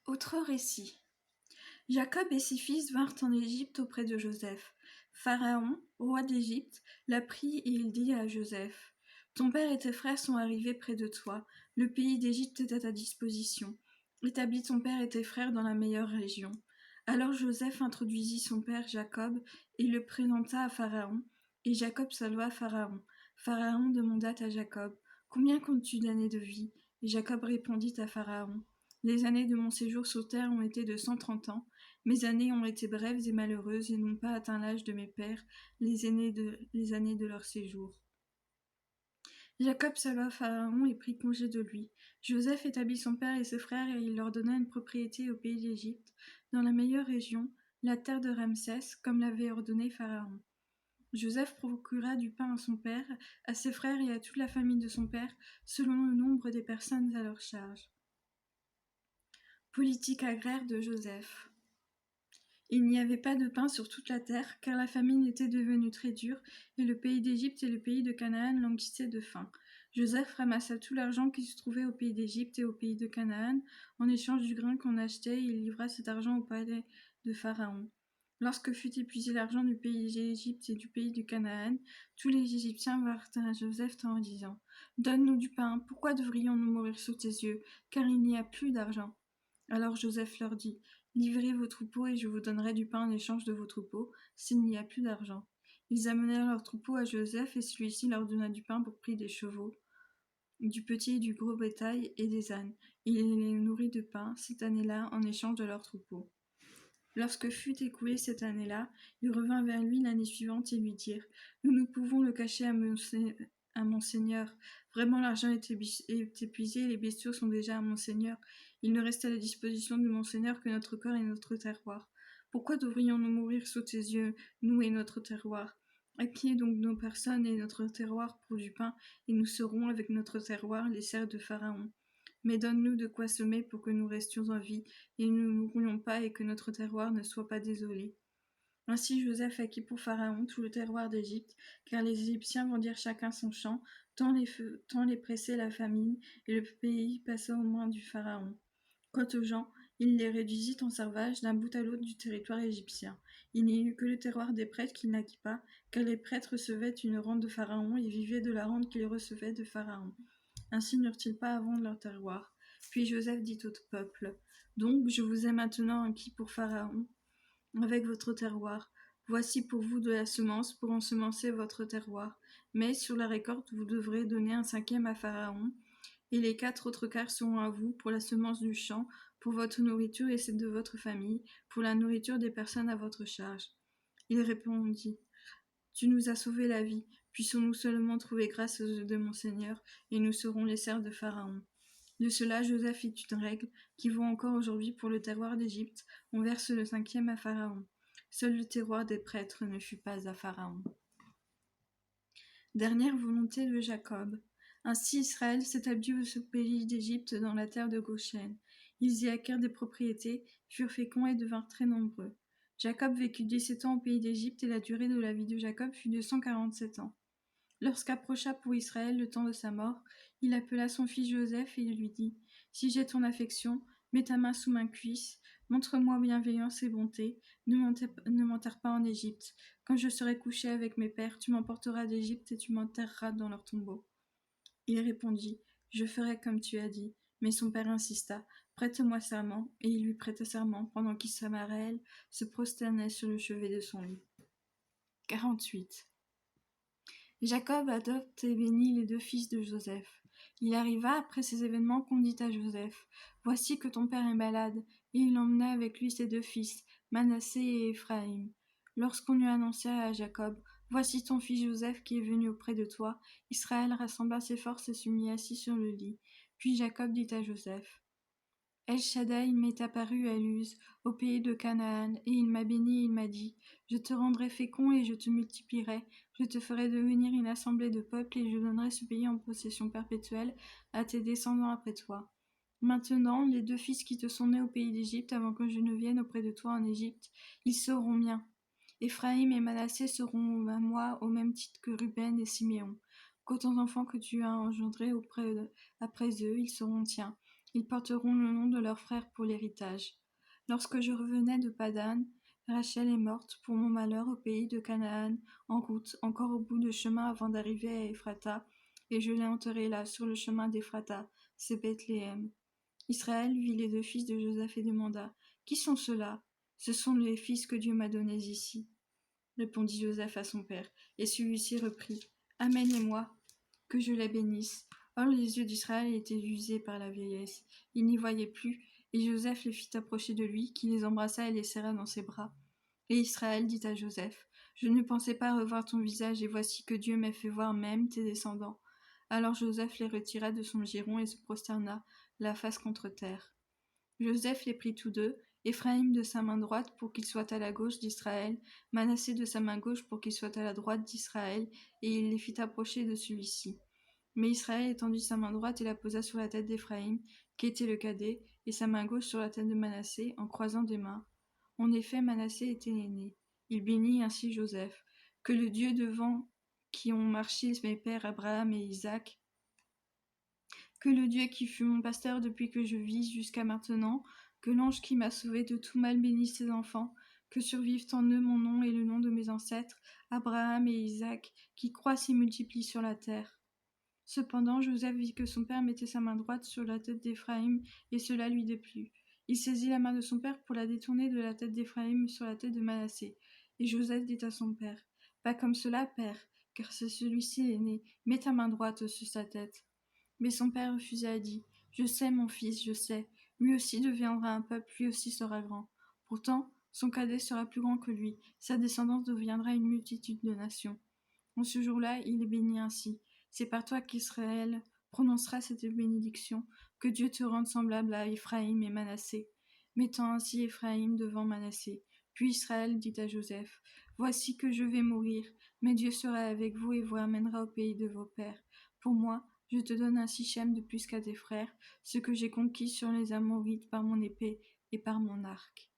Autre récit. Jacob et ses fils vinrent en Égypte auprès de Joseph. Pharaon, roi d'Égypte, la prit et il dit à Joseph: Ton père et tes frères sont arrivés près de toi. Le pays d'Égypte est à ta disposition. Établis ton père et tes frères dans la meilleure région. Alors Joseph introduisit son père Jacob et le présenta à Pharaon. Et Jacob salua Pharaon. Pharaon demanda à Jacob: Combien comptes-tu d'années de vie? Et Jacob répondit à Pharaon: Les années de mon séjour sur terre ont été de 130 ans. Mes années ont été brèves et malheureuses et n'ont pas atteint l'âge de mes pères, les années de leur séjour. Jacob salua Pharaon et prit congé de lui. Joseph établit son père et ses frères et il leur donna une propriété au pays d'Égypte, dans la meilleure région, la terre de Ramsès, comme l'avait ordonné Pharaon. Joseph procura du pain à son père, à ses frères et à toute la famille de son père, selon le nombre des personnes à leur charge. Politique agraire de Joseph. Il n'y avait pas de pain sur toute la terre, car la famine était devenue très dure, et le pays d'Égypte et le pays de Canaan languissaient de faim. Joseph ramassa tout l'argent qui se trouvait au pays d'Égypte et au pays de Canaan, en échange du grain qu'on achetait, et il livra cet argent au palais de Pharaon. Lorsque fut épuisé l'argent du pays d'Égypte et du pays de Canaan, tous les Égyptiens vinrent à Joseph en disant: Donne-nous du pain, pourquoi devrions-nous mourir sous tes yeux, car il n'y a plus d'argent. Alors Joseph leur dit: Livrez vos troupeaux et je vous donnerai du pain en échange de vos troupeaux, s'il n'y a plus d'argent. Ils amenèrent leurs troupeaux à Joseph et celui-ci leur donna du pain pour prix des chevaux, du petit et du gros bétail et des ânes. Il les nourrit de pain cette année-là en échange de leurs troupeaux. Lorsque fut écoulée cette année-là, ils revinrent vers lui l'année suivante et lui dirent: Nous pouvons le cacher à mon seigneur. Vraiment l'argent est épuisé et les bestiaux sont déjà à mon seigneur. Il ne reste à la disposition de mon seigneur que notre corps et notre terroir. Pourquoi devrions-nous mourir sous tes yeux, nous et notre terroir? Acquis donc nos personnes et notre terroir pour du pain, et nous serons avec notre terroir les serfs de Pharaon. Mais donne-nous de quoi semer pour que nous restions en vie, et ne nous mourions pas et que notre terroir ne soit pas désolé. Ainsi Joseph acquit pour Pharaon tout le terroir d'Égypte, car les Égyptiens vendirent chacun son champ, tant les pressait la famine, et le pays passa aux mains du Pharaon. Quant aux gens, il les réduisit en servages d'un bout à l'autre du territoire égyptien. Il n'y eut que le terroir des prêtres qu'il n'acquit pas, car les prêtres recevaient une rente de Pharaon et vivaient de la rente qu'ils recevaient de Pharaon. Ainsi n'eurent-ils pas à vendre leur terroir. Puis Joseph dit au peuple: Donc je vous ai maintenant acquis pour Pharaon, avec votre terroir. Voici pour vous de la semence pour ensemencer votre terroir. Mais sur la récolte, vous devrez donner un cinquième à Pharaon, et les 4 autres quarts seront à vous pour la semence du champ, pour votre nourriture et celle de votre famille, pour la nourriture des personnes à votre charge. Il répondit: Tu nous as sauvé la vie. Puissions-nous seulement trouver grâce aux yeux de mon Seigneur, et nous serons les serfs de Pharaon. De cela, Joseph fit une règle qui vaut encore aujourd'hui pour le terroir d'Égypte. On verse le cinquième à Pharaon. Seul le terroir des prêtres ne fut pas à Pharaon. Dernière volonté de Jacob. Ainsi Israël s'établit au pays d'Égypte dans la terre de Goshen. Ils y acquirent des propriétés, furent féconds et devinrent très nombreux. Jacob vécut 17 ans au pays d'Égypte et la durée de la vie de Jacob fut de 147 ans. Lorsqu'approcha pour Israël le temps de sa mort, il appela son fils Joseph et lui dit: Si j'ai ton affection, mets ta main sous ma cuisse, montre-moi bienveillance et bonté, ne m'enterre pas en Égypte. Quand je serai couché avec mes pères, tu m'emporteras d'Égypte et tu m'enterreras dans leur tombeau. Il répondit: Je ferai comme tu as dit. Mais son père insista: Prête-moi serment. Et il lui prêta serment, pendant qu'Ismaël se prosternait sur le chevet de son lit. 48. Jacob adopte et bénit les 2 fils de Joseph. Il arriva après ces événements qu'on dit à Joseph: Voici que ton père est malade. Et il emmena avec lui ses 2 fils, Manassé et Éphraïm. Lorsqu'on eut annoncé à Jacob: Voici ton fils Joseph qui est venu auprès de toi, Israël rassembla ses forces et se mit assis sur le lit. Puis Jacob dit à Joseph: El Shaddai m'est apparu à Luz, au pays de Canaan, et il m'a béni et il m'a dit: Je te rendrai fécond et je te multiplierai, je te ferai devenir une assemblée de peuples et je donnerai ce pays en possession perpétuelle à tes descendants après toi. Maintenant, les 2 fils qui te sont nés au pays d'Égypte avant que je ne vienne auprès de toi en Égypte, ils seront miens. Éphraïm et Manassé seront à moi au même titre que Ruben et Siméon. Quant aux enfants que tu as engendrés après eux, ils seront tiens. Ils porteront le nom de leur frère pour l'héritage. Lorsque je revenais de Padan, Rachel est morte pour mon malheur au pays de Canaan, en route, encore au bout de chemin avant d'arriver à Ephrata, et je l'ai enterrée là, sur le chemin d'Ephrata, c'est Bethléem. Israël vit les 2 fils de Joseph et demanda: Qui sont ceux-là? Ce sont les fils que Dieu m'a donnés ici, répondit Joseph à son père, et celui-ci reprit: Amène-les-moi, que je les bénisse. Or les yeux d'Israël étaient usés par la vieillesse, il n'y voyait plus, et Joseph les fit approcher de lui, qui les embrassa et les serra dans ses bras. Et Israël dit à Joseph: Je ne pensais pas revoir ton visage, et voici que Dieu m'a fait voir même tes descendants. Alors Joseph les retira de son giron et se prosterna, la face contre terre. Joseph les prit tous deux, Éphraïm de sa main droite pour qu'il soit à la gauche d'Israël, Manassé de sa main gauche pour qu'il soit à la droite d'Israël, et il les fit approcher de celui-ci. Mais Israël étendit sa main droite et la posa sur la tête d'Éphraïm, qui était le cadet, et sa main gauche sur la tête de Manassé, en croisant des mains. En effet, Manassé était l'aîné. Il bénit ainsi Joseph: Que le Dieu devant qui ont marché mes pères Abraham et Isaac, que le Dieu qui fut mon pasteur depuis que je vis jusqu'à maintenant, que l'ange qui m'a sauvé de tout mal bénisse ses enfants, que survivent en eux mon nom et le nom de mes ancêtres, Abraham et Isaac, qui croissent et multiplient sur la terre. Cependant, Joseph vit que son père mettait sa main droite sur la tête d'Éphraïm, et cela lui déplut. Il saisit la main de son père pour la détourner de la tête d'Éphraïm sur la tête de Manassé. Et Joseph dit à son père: Pas comme cela, père, car c'est celui-ci l'aîné. Mets ta main droite sur sa tête. Mais son père refusa et dit: Je sais, mon fils, je sais. Lui aussi deviendra un peuple, lui aussi sera grand. Pourtant, son cadet sera plus grand que lui. Sa descendance deviendra une multitude de nations. En ce jour-là, il est béni ainsi: C'est par toi qu'Israël prononcera cette bénédiction, que Dieu te rende semblable à Éphraïm et Manassé, mettant ainsi Éphraïm devant Manassé. Puis Israël dit à Joseph: Voici que je vais mourir, mais Dieu sera avec vous et vous ramènera au pays de vos pères. Pour moi, je te donne un Sichem de plus qu'à tes frères, ce que j'ai conquis sur les Amorites par mon épée et par mon arc.